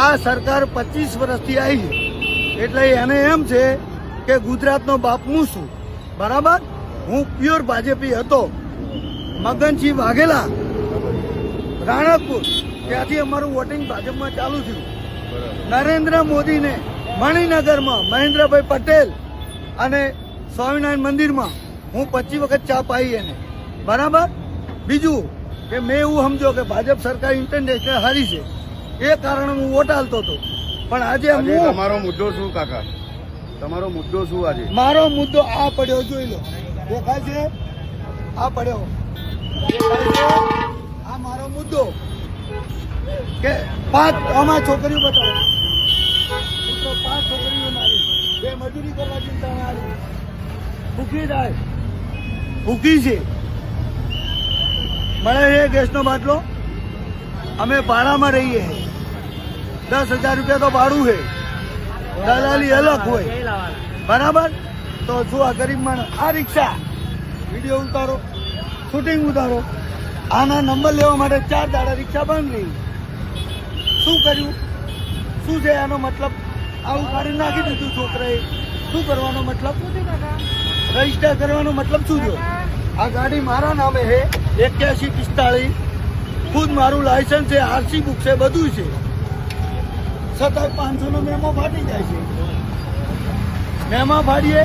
આ સરકાર 25 વર્ષથી આવી છે એટલે એને એમ છે કે ગુજરાતનો બાપ હું છું, બરાબર. હું પ્યોર ભાજપી હતો. મગનસિંહ વાઘેલા રાણકપુર ત્યાંથી અમારું વોટિંગ ભાજપમાં ચાલુ થયું. નરેન્દ્ર મોદીને મણિનગરમાં મહેન્દ્રભાઈ પટેલ અને સ્વામિનારાયણ મંદિરમાં હું 25 વખત ચા પાઈ એને, બરાબર. બીજું કે મેં એવું સમજો કે ભાજપ સરકાર ઇન્ટરનેશનલ હારી છે એ કારણે હું વોટ આલતો હતો. પણ આજે તમારો મુદ્દો શું કાકા? તમારો મુદ્દો શું આજે? મારો મુદ્દો આ પડ્યો, જોઈ લો, દેખાય છે આ પડ્યો, દેખાય છે આ મારો મુદ્દો કે 5 આમાં છોકરીઓ બતાવો, 5 છોકરીઓ મારી, 2 મજૂરી કરવા ચિંતા મારી, ભૂખી થાય, ભૂખી છે, મળે છે ગેસનો બાટલો. અમે ભાડામાં રહીએ, 10,000 રૂપિયા તો ભાડું છે, દલાલી અલગ હોય, બરાબર. તો શું આ ગરીબ માણસ? આ રિક્ષા વિડીયો ઉતારો, શૂટિંગ ઉતારો. આના નંબર લેવા માટે 4 દાડા રિક્ષા બંધ રહી. શું કર્યું? શું છે આનો મતલબ? આવું કાઢી નાખી દીધું છોકરાએ. શું કરવાનો મતલબ? રજીસ્ટર કરવાનો મતલબ શું થયો? આ ગાડી મારા નામે છે, 8145. ખુદ મારું લાયસન્સ છે, આરસી બુક છે, બધું છે. છતાં 500 નો મેમો ફાટી જાય છે. મેમો ફાડીએ